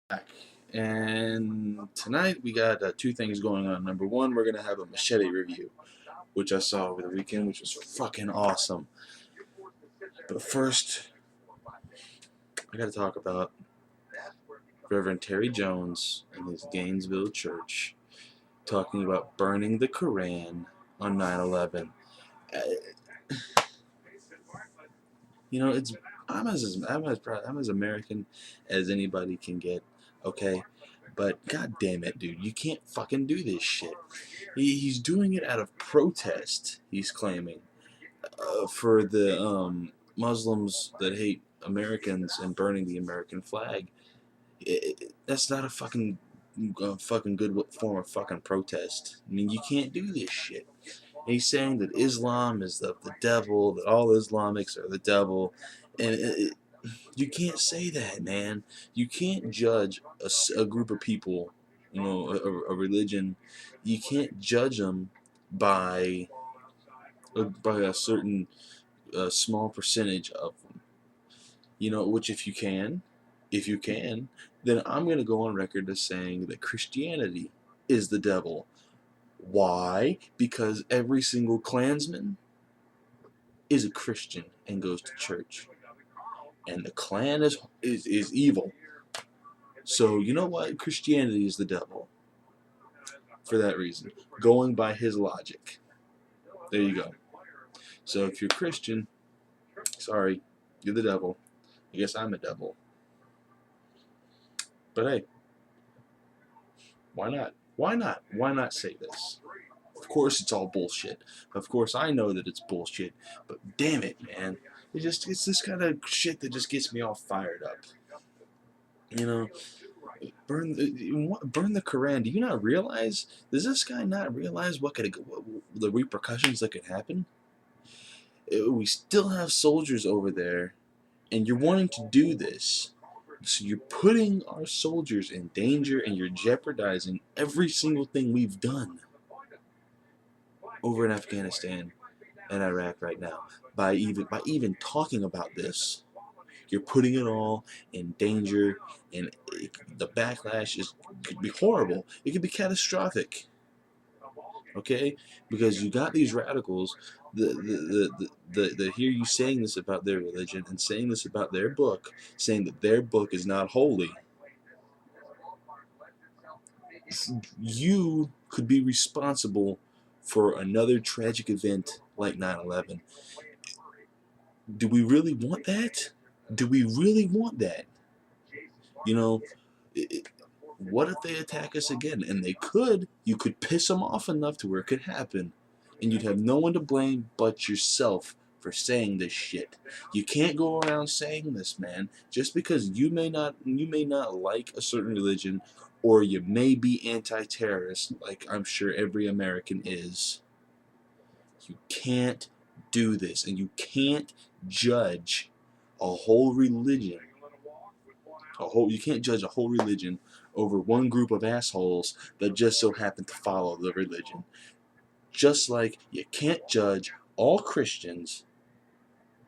Back. And tonight we got two things going on. Number one, we're gonna have a Machete review, which I saw over the weekend, which was fucking awesome. But first, I gotta talk about Reverend Terry Jones and his Gainesville church talking about burning the Koran on 9/11. Uh, it's I'm as American as anybody can get. Okay, but god damn it, dude, you can't fucking do this shit. He's doing it out of protest. He's claiming for the Muslims that hate Americans and burning the American flag. That's not a fucking good form of fucking protest. I mean, you can't do this shit. And he's saying that Islam is of the devil, that all Islamics are the devil, and you can't say that, man. You can't judge a group of people, a religion. You can't judge them by a certain small percentage of them. Which if you can, then I'm going to go on record as saying that Christianity is the devil. Why? Because every single Klansman is a Christian and goes to church. And the Klan is evil. So you know what? Christianity is the devil. For that reason. Going by his logic. There you go. So if you're Christian, sorry, you're the devil. I guess I'm a devil. But hey, why not? Why not? Why not say this? Of course it's all bullshit. Of course I know that it's bullshit. But damn it, man. It's this kind of shit that just gets me all fired up. Burn the Quran. Do you not realize? Does this guy not realize what the repercussions that could happen? We still have soldiers over there, and you're wanting to do this. So you're putting our soldiers in danger, and you're jeopardizing every single thing we've done over in Afghanistan and Iraq right now by even talking about this. You're putting it all in danger, and the backlash could be horrible. It could be catastrophic. Okay, because you got these radicals that hear you saying this about their religion and saying this about their book, saying that their book is not holy. You could be responsible for another tragic event like 9/11. Do we really want that? Do we really want that? You know, what if they attack us again? And they could. You could piss them off enough to where it could happen. And you'd have no one to blame but yourself for saying this shit. You can't go around saying this, man. Just because you may not like a certain religion, or you may be anti-terrorist, like I'm sure every American is. You can't do this, and you can't judge a whole religion. You can't judge a whole religion over one group of assholes that just so happen to follow the religion. Just like you can't judge all Christians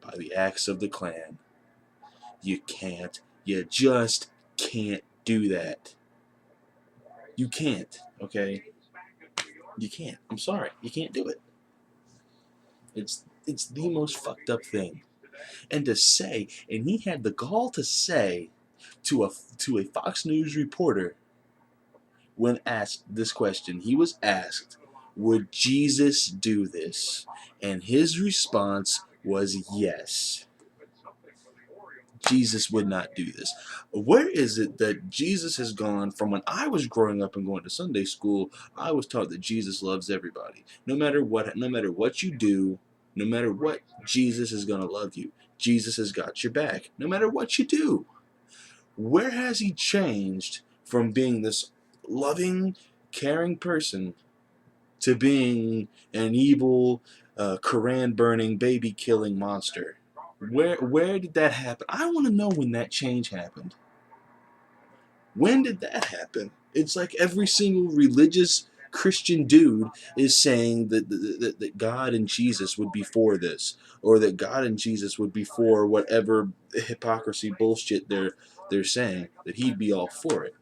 by the acts of the Klan. You can't. You just can't do that. You can't, okay? You can't. I'm sorry. You can't do it. It's the most fucked up thing. And to say, and he had the gall to say to a Fox News reporter when asked this question, he was asked, would Jesus do this? And his response was yes. Jesus would not do this. Where is it that Jesus has gone from? When I was growing up and going to Sunday school, I was taught that Jesus loves everybody. No matter what you do, no matter what, Jesus is going to love you. Jesus has got your back, no matter what you do. Where has he changed from being this loving, caring person to being an evil, Koran-burning, baby-killing monster? Where did that happen? I want to know when that change happened. When did that happen? It's like every single religious Christian dude is saying that God and Jesus would be for this, or that God and Jesus would be for whatever hypocrisy bullshit they're saying that he'd be all for it.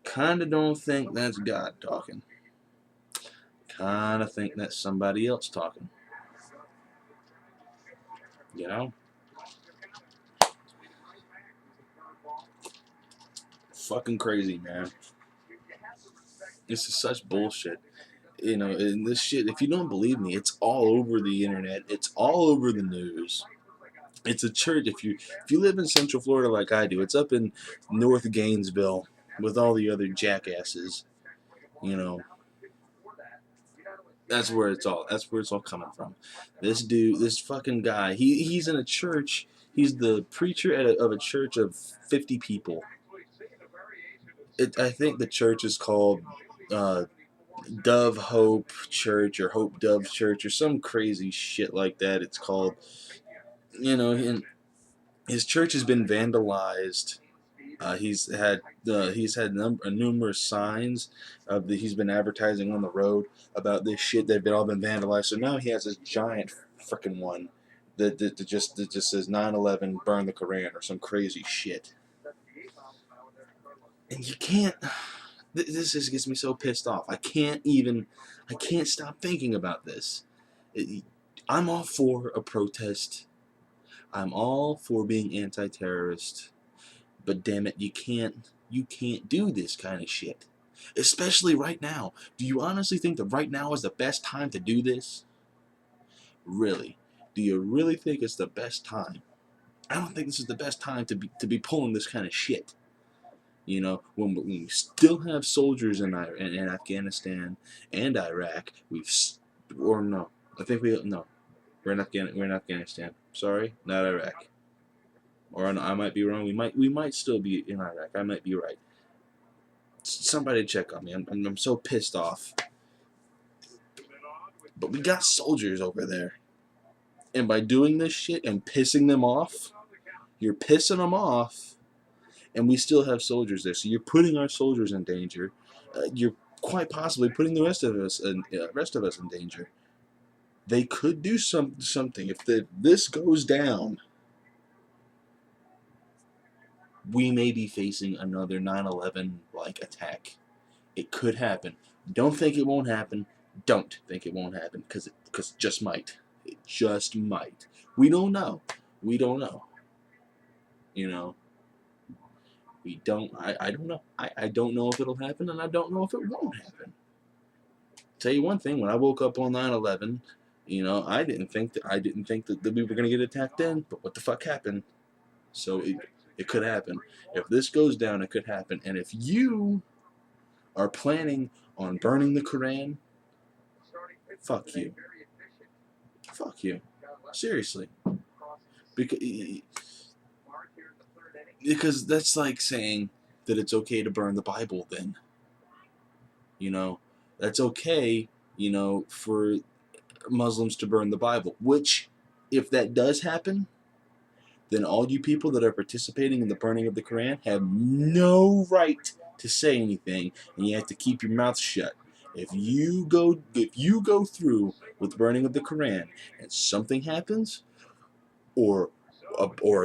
Kinda don't think that's God talking. Kinda think that's somebody else talking. You know? Fucking crazy, man. This is such bullshit. You know, and this shit, if you don't believe me, it's all over the internet. It's all over the news. It's a church. If you live in Central Florida like I do, it's up in North Gainesville with all the other jackasses. You know, That's where it's all coming from. This dude, this fucking guy, he's in a church. He's the preacher of a church of 50 people. I think the church is called uh, Dove Hope Church or Hope Dove Church or some crazy shit like that. It's called. And his church has been vandalized. He's had numerous signs he's been advertising on the road about this shit. They've all been vandalized. So now he has this giant freaking one that just says 9/11 burn the Koran or some crazy shit. And you can't. This just gets me so pissed off. I can't stop thinking about this. I'm all for a protest. I'm all for being anti-terrorist. But damn it, you can't do this kind of shit. Especially right now. Do you honestly think that right now is the best time to do this? Really? Do you really think it's the best time? I don't think this is the best time to be pulling this kind of shit. You know, when we still have soldiers in Afghanistan and Iraq, we're in Afghanistan. Sorry, not Iraq. Or I might be wrong. We might still be in Iraq. I might be right. Somebody check on me. I'm so pissed off. But we got soldiers over there, and by doing this shit and pissing them off, you're pissing them off, and we still have soldiers there. So you're putting our soldiers in danger. You're quite possibly putting the rest of us in danger. They could do something if this goes down. We may be facing another 9/11 like attack. It could happen. Don't think it won't happen. Don't think it won't happen because it just might. It just might. We don't know. We don't know. You know. We don't. I don't know. I don't know if it'll happen, and I don't know if it won't happen. Tell you one thing. When I woke up on 9/11, I didn't think that we were gonna get attacked then. But what the fuck happened? So it could happen. If this goes down, it could happen. And if you are planning on burning the Koran, fuck you. Fuck you. Seriously. Because that's like saying that it's okay to burn the Bible then. That's okay, for Muslims to burn the Bible. Which, if that does happen, then all you people that are participating in the burning of the Quran have no right to say anything, and you have to keep your mouth shut. If you go through with burning of the Quran and something happens, or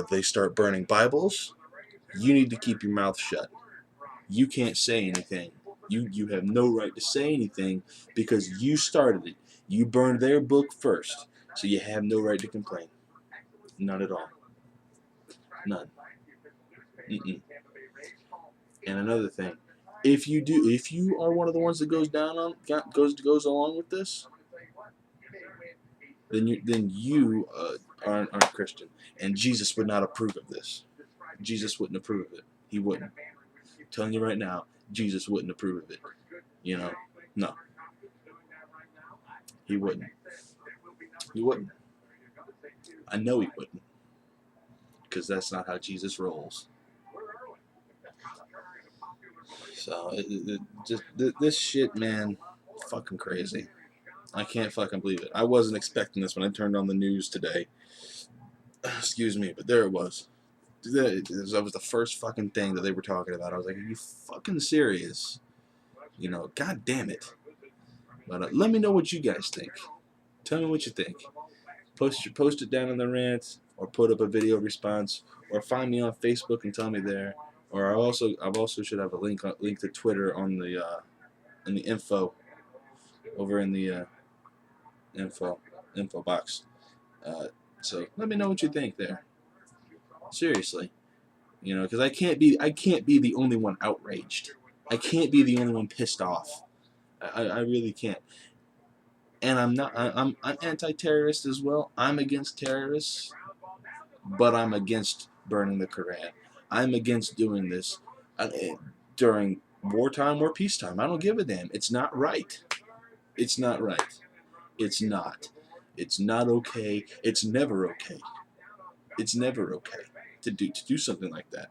they start burning Bibles, you need to keep your mouth shut. You can't say anything. You have no right to say anything because you started it. You burned their book first, so you have no right to complain. None at all. None. Mm-mm. And another thing, if you are one of the ones that goes along with this, then you aren't Christian, and Jesus would not approve of this. Jesus wouldn't approve of it. He wouldn't. I'm telling you right now, Jesus wouldn't approve of it. No, he wouldn't. He wouldn't. I know he wouldn't, because that's not how Jesus rolls. So this shit, man, fucking crazy. I can't fucking believe it. I wasn't expecting this when I turned on the news today. Excuse me, but there it was. That was the first fucking thing that they were talking about. I was like, are you fucking serious? God damn it. But let me know what you guys think. Tell me what you think. Post it down in the rant, or put up a video response, or find me on Facebook and tell me there. Or I also should have a link to Twitter on the in the info over in the info info box. Uh, so let me know what you think there. Seriously, because I can't be the only one outraged. I can't be the only one pissed off. I really can't. And I'm not. I'm anti-terrorist as well. I'm against terrorists, but I'm against burning the Koran. I'm against doing this during wartime or peacetime. I don't give a damn. It's not right. It's not right. It's not. It's not okay. It's never okay. It's never okay to do something like that.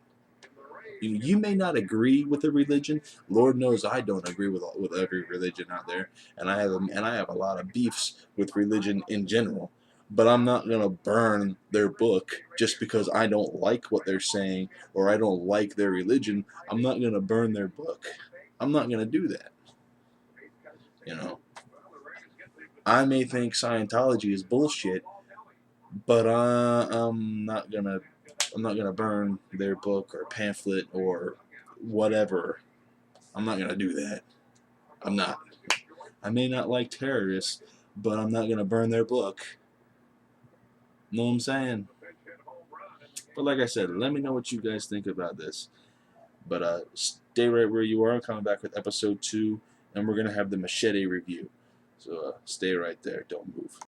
You may not agree with a religion. Lord knows I don't agree with every religion out there, and I have a lot of beefs with religion in general. But I'm not gonna burn their book just because I don't like what they're saying or I don't like their religion. I'm not gonna burn their book. I'm not gonna do that. You know, I may think Scientology is bullshit, but I'm not gonna burn their book or pamphlet or whatever. I'm not gonna do that. I'm not. I may not like terrorists, but I'm not gonna burn their book. Know what I'm saying? But like I said, let me know what you guys think about this. But stay right where you are. I'm coming back with episode 2, and we're gonna have the machete review. So stay right there. Don't move.